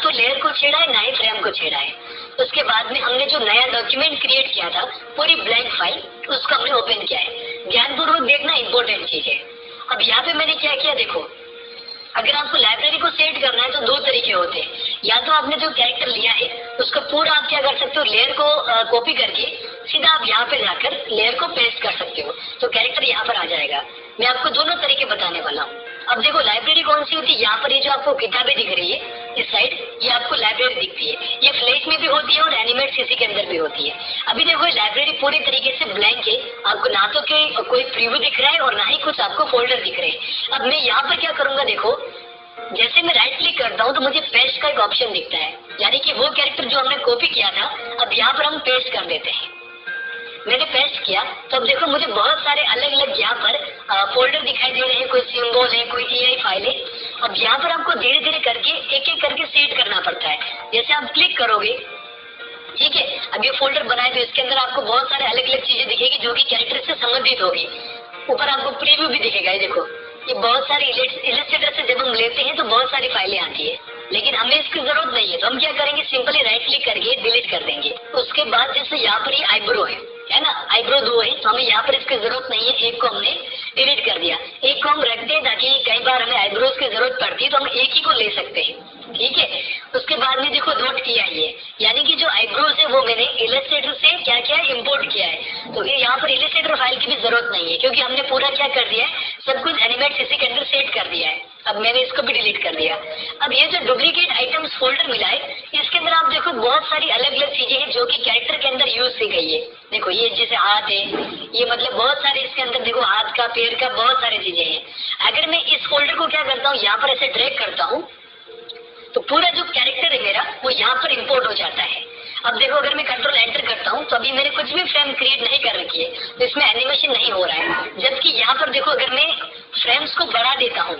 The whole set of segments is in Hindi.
तो लेयर को छेड़ा है ना ही फ्रेम को छेड़ा है। उसके बाद में हमने जो नया डॉक्यूमेंट क्रिएट किया था, पूरी ब्लैंक फाइल, उसको हमने ओपन किया है। ध्यानपूर्वक देखना, इंपॉर्टेंट चीज है। अब यहाँ पे मैंने क्या किया देखो, अगर आपको लाइब्रेरी को सेट करना है तो दो तरीके होते हैं। या तो आपने जो कैरेक्टर लिया है उसको पूरा आप क्या कर सकते हो, लेयर को कॉपी करके सीधा आप यहाँ पे जाकर लेयर को पेस्ट कर सकते हो, तो कैरेक्टर यहाँ पर आ जाएगा। मैं आपको दोनों तरीके बताने वाला हूँ। अब देखो लाइब्रेरी कौन सी होती है, यहाँ पर ये जो आपको किताबें दिख रही है इस साइड, ये आपको लाइब्रेरी दिखती है। ये फ्लैश में भी होती है और एनिमेट सीसी के अंदर भी होती है। अभी देखो लाइब्रेरी पूरी तरीके से ब्लैंक है, आपको ना तो कोई प्रीव्यू दिख रहा है और ना ही कुछ आपको फोल्डर दिख रहे हैं। अब मैं यहाँ पर क्या करूंगा देखो, जैसे मैं राइट क्लिक करता हूँ तो मुझे पेस्ट का एक ऑप्शन दिखता है, यानी कि वो कैरेक्टर जो हमने कॉपी किया था अब यहाँ पर हम पेस्ट कर देते हैं। मैंने पेस्ट किया तो अब देखो मुझे बहुत सारे अलग अलग यहाँ पर फोल्डर दिखाई दे रहे हैं, कोई सिंबल है, कोई एआई फाइल है। अब यहाँ पर आपको धीरे धीरे करके एक एक करके सेट करना पड़ता है। जैसे आप क्लिक करोगे, ठीक है, अब ये फोल्डर बनाए तो इसके अंदर आपको बहुत सारे अलग अलग चीजें दिखेगी जो कि कैरेक्टर से संबंधित होगी। ऊपर आपको प्रीव्यू भी दिखेगा, ये देखो ये बहुत सारी इलस्ट्रेटर से जब हम लेते हैं तो बहुत सारी फाइलें आती है, लेकिन हमें इसकी जरूरत नहीं है। तो हम क्या करेंगे, सिंपली राइट क्लिक करके डिलीट कर देंगे। उसके बाद जैसे यहाँ पर ये आईब्रो है ना, आईब्रो दो है तो हमें यहाँ पर इसकी जरूरत नहीं है, एक को हमने डिलीट कर दिया। एक को हम रख दें ताकि कई बार हमें आईब्रोज की जरूरत पड़ती है तो हम एक ही को ले सकते हैं, ठीक है। उसके बाद में देखो नोट किया ही है, यानी कि जो आईब्रोज है वो मैंने इलस्ट्रेटर से क्या किया है, इम्पोर्ट किया है। तो ये यहाँ पर इलस्ट्रेटर फाइल की भी जरूरत नहीं है क्योंकि हमने पूरा क्या कर दिया है, सब कुछ एनिमेट सीसी के अंदर सेट कर दिया है। अब मैंने इसको भी डिलीट कर दिया। अब ये जो डुप्लीकेट आइटम्स फोल्डर मिला है इसके अंदर आप देखो बहुत सारी अलग अलग चीजें हैं जो कि कैरेक्टर के अंदर यूज की गई है। देखो ये जैसे हाथ है, ये मतलब बहुत सारे इसके अंदर देखो हाथ का, पैर का, बहुत सारी चीजें हैं। अगर मैं इस फोल्डर को क्या करता हूँ, यहाँ पर ऐसे ड्रैग करता हूँ तो पूरा जो कैरेक्टर है मेरा वो यहाँ पर इंपोर्ट हो जाता है। अब देखो अगर मैं कंट्रोल एंटर करता हूँ तो अभी मैंने कुछ भी फ्रेम क्रिएट नहीं कर रखी है तो इसमें एनिमेशन नहीं हो रहा है। जबकि यहाँ पर देखो अगर मैं फ्रेम्स को बढ़ा देता हूँ,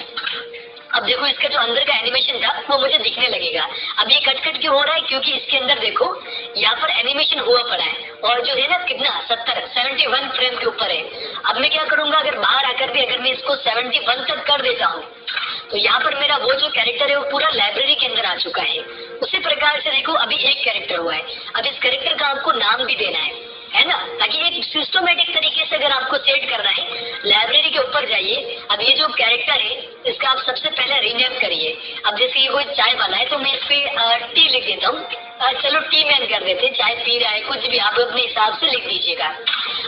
अब देखो इसका जो अंदर का एनिमेशन था वो मुझे दिखने लगेगा। अब ये कट कट क्यों हो रहा है, क्योंकि इसके अंदर देखो यहाँ पर एनिमेशन हुआ पड़ा है और जो है ना कितना 71 फ्रेम के ऊपर है। अब मैं क्या करूंगा, अगर बाहर आकर भी अगर मैं इसको 71 तक कर देता हूँ तो यहाँ पर मेरा वो जो कैरेक्टर है वो पूरा लाइब्रेरी के अंदर आ चुका है। उसी प्रकार से देखो अभी एक कैरेक्टर हुआ है, अब इस कैरेक्टर का आपको नाम भी देना है ना, ताकि एक सिस्टमेटिक तरीके से अगर आपको सेट करना है लाइब्रेरी के ऊपर जाइए। अब ये जो कैरेक्टर है इसका आप सबसे पहले रीनेम करिए। अब जैसे ये कोई चाय वाला है तो मैं इस पे टी लिख देता हूँ, चलो टी मैन कर देते, चाय पी रहा है, कुछ भी आप अपने हिसाब से लिख दीजिएगा।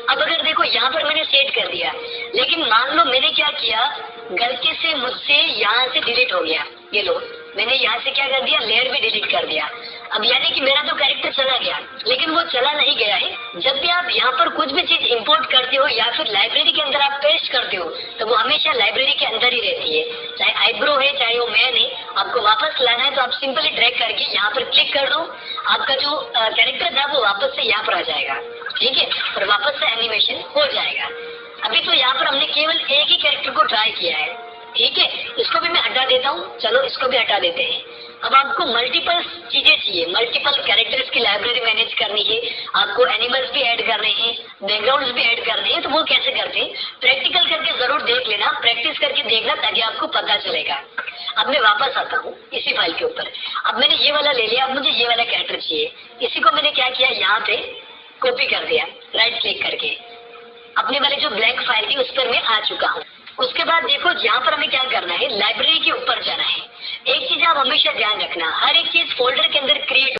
अब अगर देखो यहाँ पर मैंने सेट कर दिया, लेकिन मान लो मैंने क्या किया, गलती से मुझसे यहाँ से डिलीट हो गया, ये लो मैंने यहाँ से क्या कर दिया, लेयर भी डिलीट कर दिया। अब यानी कि मेरा तो कैरेक्टर चला गया, लेकिन वो चला नहीं गया है। जब भी आप यहाँ पर कुछ भी चीज इंपोर्ट करते हो या फिर लाइब्रेरी के अंदर आप पेस्ट करते हो तो वो हमेशा लाइब्रेरी के अंदर ही रहती है। चाहे आईब्रो है चाहे वो मैन है, आपको वापस लाना है तो आप सिंपली ड्रैग करके यहाँ पर क्लिक कर दो, आपका जो कैरेक्टर था वो वापस से यहाँ पर आ जाएगा, ठीक है, और वापस से एनिमेशन हो जाएगा। अभी तो यहाँ पर हमने केवल एक ही कैरेक्टर को ट्राई किया है, ठीक है। इसको भी मैं हटा देता हूँ, चलो इसको भी हटा देते हैं। अब आपको मल्टीपल चीजें चाहिए, मल्टीपल कैरेक्टर्स की लाइब्रेरी मैनेज करनी है, आपको एनिमल्स भी ऐड करने हैं, बैकग्राउंड्स भी ऐड करने हैं, तो वो कैसे करते हैं प्रैक्टिकल करके जरूर देख लेना, प्रैक्टिस करके देखना ताकि आपको पता चलेगा। अब मैं वापस आता हूँ इसी फाइल के ऊपर। अब मैंने ये वाला ले लिया, अब मुझे ये वाला कैरेक्टर चाहिए। इसी को मैंने क्या किया, यहाँ पे कॉपी कर दिया राइट क्लिक करके, अपने वाले जो ब्लैंक फाइल थी उस पर मैं आ चुका हूँ। उसके बाद देखो यहाँ पर हमें क्या करना है, लाइब्रेरी के ऊपर जाना है। एक चीज आप हमेशा ध्यान रखना, हर एक चीज फोल्डर के अंदर क्रिएट